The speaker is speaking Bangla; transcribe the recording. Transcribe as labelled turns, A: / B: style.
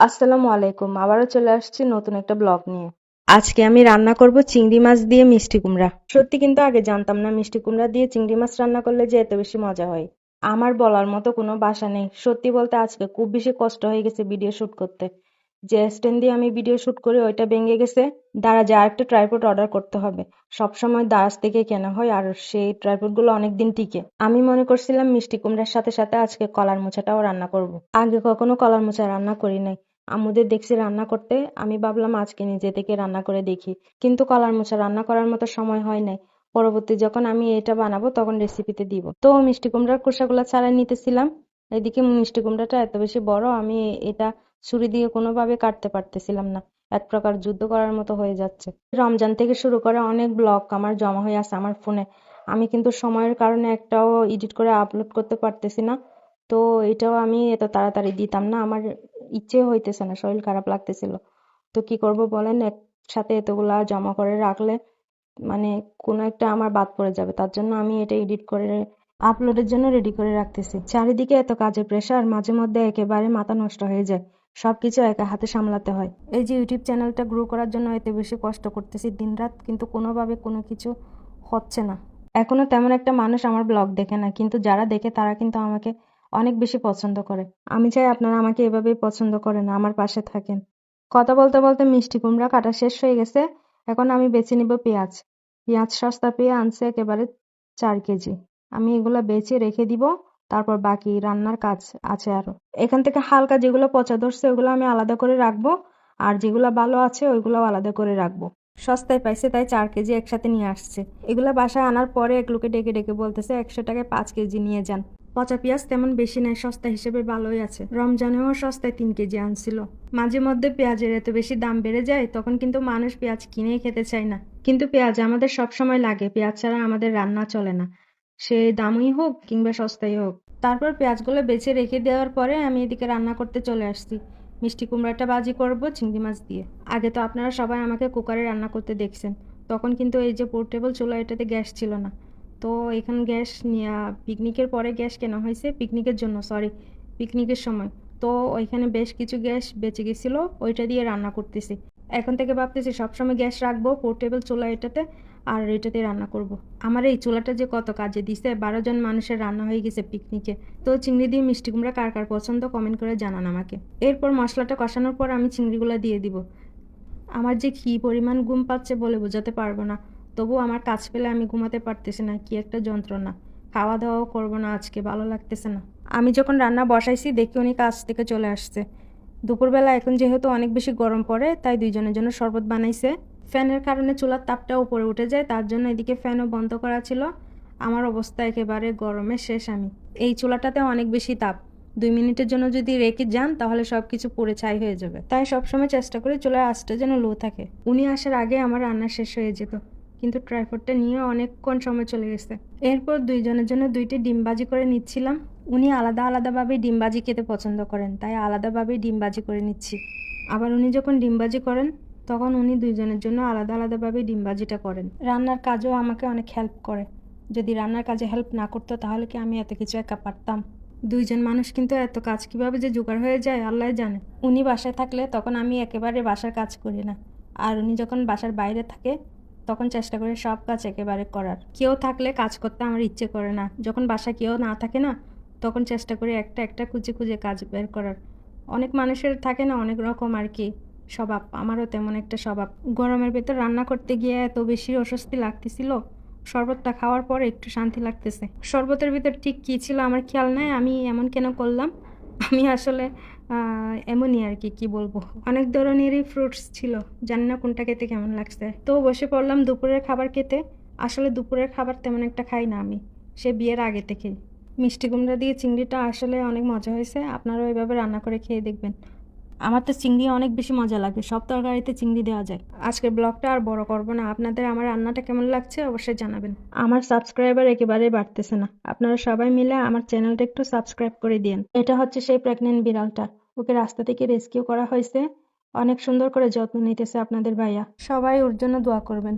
A: আসসালামু আলাইকুম। আবারও চলে আসছি নতুন একটা ব্লগ নিয়ে। আজকে আমি রান্না করব চিংড়ি মাছ দিয়ে মিষ্টি কুমড়া। সত্যি কিন্তু আগে জানতাম না মিষ্টি কুমড়া দিয়ে চিংড়ি মাছ রান্না করলে যে এত বেশি মজা হয়। আমার বলার মতো কোনো ভাষা নেই। সত্যি বলতে আজকে খুব বেশি কষ্ট হয়ে গেছে ভিডিও শুট করতে। যে স্ট্যান্ড দিয়ে আমি ভিডিও শুট করি ওইটা ভেঙে গেছে। দারাজে আরেকটা ট্রাইপড অর্ডার করতে হবে। সবসময় দারাজ থেকে কেনা হয় আর সেই ট্রাইপড গুলো অনেকদিন টিকে। আমি মনে করছিলাম মিষ্টি কুমড়ার সাথে সাথে আজকে কলার মোচাটাও রান্না করব। আগে কখনো কলার মোচা রান্না করি নাই। আম্মুদের দেখছি রান্না করতে, আমি ভাবলাম আজকে নিজে থেকে রান্না করে দেখি। কিন্তু কলার মোচা রান্না করার মতো সময় হয় নাই। পরবর্তী যখন আমি এটা বানাবো তখন রেসিপিতে দিব। তো মিষ্টি কুমড়ার খোসাগুলো ছাড়াই নিতেছিলাম। এদিকে মিষ্টি কুমড়াটা এত বেশি বড়, আমি এটা ছুরি দিয়ে কোনোভাবে কাটতে পারতেছিলাম না। এক প্রকার যুদ্ধ করার মতো হয়ে যাচ্ছে। রমজান থেকে শুরু করে অনেক ব্লগ আমার জমা হয়ে আছে আমার ফোনে। আমি কিন্তু সময়ের কারণে একটাও এডিট করে আপলোড করতে পারতেছি না। তো এটাও আমি এত তাড়াতাড়ি দিতাম না, আমার ইচ্ছে হইতেছে না, শরীর খারাপ লাগতেছিল। তো কি করব বলেন, একসাথে এতগুলা জমা করে রাখলে মানে কোনো একটা আমার বাদ পড়ে যাবে, তার জন্য আমি এটা এডিট করে আপলোডের জন্য রেডি করে রাখতেছি। চারিদিকে এত কাজের প্রেশার, মাঝে মধ্যে একেবারে মাথা নষ্ট হয়ে যায়। সবকিছু একা হাতে সামলাতে হয়। এই যে ইউটিউব চ্যানেলটা গ্রো করার জন্য এত বেশি কষ্ট করতেছি দিনরাত, কিন্তু কোনোভাবে কোনো কিছু হচ্ছে না। এখনো তেমন একটা মানুষ আমার ব্লগ দেখে না, কিন্তু যারা দেখে তারা কিন্তু আমাকে অনেক বেশি পছন্দ করে। আমি চাই আপনারা আমাকে এভাবেই পছন্দ করেন, আমার পাশে থাকেন। কথা বলতে বলতে মিষ্টি কুমড়া কাটা শেষ হয়ে গেছে। এখন আমি বেছে নিব পেঁয়াজ। পেঁয়াজ সস্তা পেয়ে আনছে একেবারে 4 কেজি। আমি এগুলা বেছে রেখে দিব। তারপর বাকি রান্নার কাজ আছে আরো। এখান থেকে হালকা যেগুলো পচা ধরছে ওগুলো আমি আলাদা করে রাখবো। আর যেগুলা ভালো আছে ওইগুলাও আলাদা করে রাখবো। সস্তায় পাইছে তাই 4 কেজি একসাথে নিয়ে আসছে। এগুলা বাসায় আনার পরে এক লোকে ডেকে ডেকে বলতেছে 100 টাকায় 5 কেজি নিয়ে যান। পচা পেঁয়াজ তেমন বেশি নাই, সস্তা হিসেবে ভালোই আছে। রমজানেও সস্তায় 3 কেজি আনছিল। মাঝে মধ্যে পেঁয়াজের এত বেশি দাম বেড়ে যায় তখন কিন্তু মানুষ পেঁয়াজ কিনেই খেতে চায় না। কিন্তু পেঁয়াজ আমাদের সব সময় লাগে, পেঁয়াজ ছাড়া আমাদের রান্না চলে না। সে দামই হোক কিংবা সস্তাই হোক। তারপর পেঁয়াজগুলো বেছে রেখে দেওয়ার পরে আমি এদিকে রান্না করতে চলে আসছি। মিষ্টি কুমড়াটা ভাজি করব চিংড়ি মাছ দিয়ে। আগে তো আপনারা সবাই আমাকে কুকারে রান্না করতে দেখছেন। তখন কিন্তু এই যে পোর্টেবল চুলা, এটাতে গ্যাস ছিল না। তো এখন গ্যাস নিয়ে পিকনিকের পরে গ্যাস কেনা হয়েছে, পিকনিকের জন্য সরি, পিকনিকের সময়। তো ওইখানে বেশ কিছু গ্যাস বেঁচে গেছিলো, ওইটা দিয়ে রান্না করতেছি। এখন থেকে ভাবতেছি সবসময় গ্যাস রাখবো পোর্টেবল চুলা এটাতে, আর এটাতে রান্না করব। আমার এই চুলাটা যে কত কাজে দিছে, 12 জন মানুষের রান্না হয়ে গেছে পিকনিকে। তো চিংড়ি দিয়ে মিষ্টি কুমড়া কার কার পছন্দ কমেন্ট করে জানান আমাকে। এরপর মশলাটা কষানোর পর আমি চিংড়িগুলো দিয়ে দিব। আমার যে কী পরিমাণ ঘুম পাচ্ছে বলে বোঝাতে পারবো না। তবুও আমার কাজ পেলে আমি ঘুমাতে পারতেছি না, কি একটা যন্ত্রণা। খাওয়া দাওয়াও করবো না আজকে, ভালো লাগতেছে না। আমি যখন রান্না বসাইছি দেখি উনি কাজ থেকে চলে আসছে। দুপুরবেলা এখন যেহেতু অনেক বেশি গরম পড়ে তাই দুইজনের জন্য শরবত বানাইছে। ফ্যানের কারণে চুলার তাপটা উপরে উঠে যায়, তার জন্য এদিকে ফ্যানও বন্ধ করা ছিল। আমার অবস্থা একেবারে গরমে শেষ আমি। এই চুলাটাতে অনেক বেশি তাপ। 2 মিনিটের জন্য যদি রেখে যান তাহলে সবকিছু পুড়ে ছাই হয়ে যাবে। তাই সবসময় চেষ্টা করি চুলার আঁচটা যেন লো থাকে। উনি আসার আগে আমার রান্না শেষ হয়ে যেত, কিন্তু ট্রাইপডটা নিয়ে অনেকক্ষণ সময় চলে গেছে। এরপর দুইজনের জন্য 2টি ডিম ভাজি করে নিচ্ছিলাম। উনি আলাদা আলাদাভাবে ডিম ভাজি খেতে পছন্দ করেন, তাই আলাদাভাবেই ডিম ভাজি করে নিচ্ছি। আবার উনি যখন ডিম ভাজি করেন তখন উনি দুইজনের জন্য আলাদা আলাদাভাবে ডিম ভাজিটা করেন। রান্নার কাজও আমাকে অনেক হেল্প করে। যদি রান্নার কাজে হেল্প না করতো তাহলে কি আমি এত কিছু একা পারতাম? 2জন মানুষ কিন্তু এত কাজ কিভাবে যে জোগাড় হয়ে যায় আল্লাহ জানে। উনি বাসায় থাকলে তখন আমি একেবারে বাসার কাজ করি না, আর উনি যখন বাসার বাইরে থাকে তখন চেষ্টা করি সব কাজ একেবারে করার। কেউ থাকলে কাজ করতে আমার ইচ্ছে করে না, যখন বাসায় কেউ না থাকে না তখন চেষ্টা করি একটা একটা খুঁজে খুঁজে কাজ বের করার। অনেক মানুষের থাকে না অনেক রকম আর কি স্বভাব, আমারও তেমন একটা স্বভাব। গরমের ভেতর রান্না করতে গিয়ে এত বেশি অস্বস্তি লাগতেছিল, শরবতটা খাওয়ার পর একটু শান্তি লাগতেছে। শরবতের ভিতর ঠিক কী ছিল আমার খেয়াল নাই, আমি এমন কেন করলাম। আমি আসলে এমনই আর কি, কি বলবো, অনেক ধরনেরই ফ্রুটস ছিল, জানি না কোনটা খেতে কেমন লাগছে। তো বসে পড়লাম দুপুরের খাবার খেতে। আসলে দুপুরের খাবার তেমন একটা খাই না আমি, সে বিয়ের আগে থেকেই। মিষ্টি কুমড়া দিয়ে চিংড়িটা আসলে অনেক মজা হয়েছে, আপনারাও এভাবে রান্না করে খেয়ে দেখবেন। আমার তো চিংড়ি অনেক বেশি মজা লাগে, সব তরকারিতে চিংড়ি দেওয়া যায়। আজকের ব্লগটা আর বড় করব না, আপনাদের আমার রান্নাটা কেমন লাগছে অবশ্যই জানাবেন। আমার সাবস্ক্রাইবার একেবারেই বাড়তেছে না, আপনারা সবাই মিলে আমার চ্যানেলটা একটু সাবস্ক্রাইব করে দিন। এটা হচ্ছে সেই প্রেগনেন্ট বিড়ালটা, ওকে রাস্তা থেকে রেস্কিউ করা হয়েছে। অনেক সুন্দর করে যত্ন নিতেছে আপনাদের ভাইয়া, সবাই ওর জন্য দোয়া করবেন।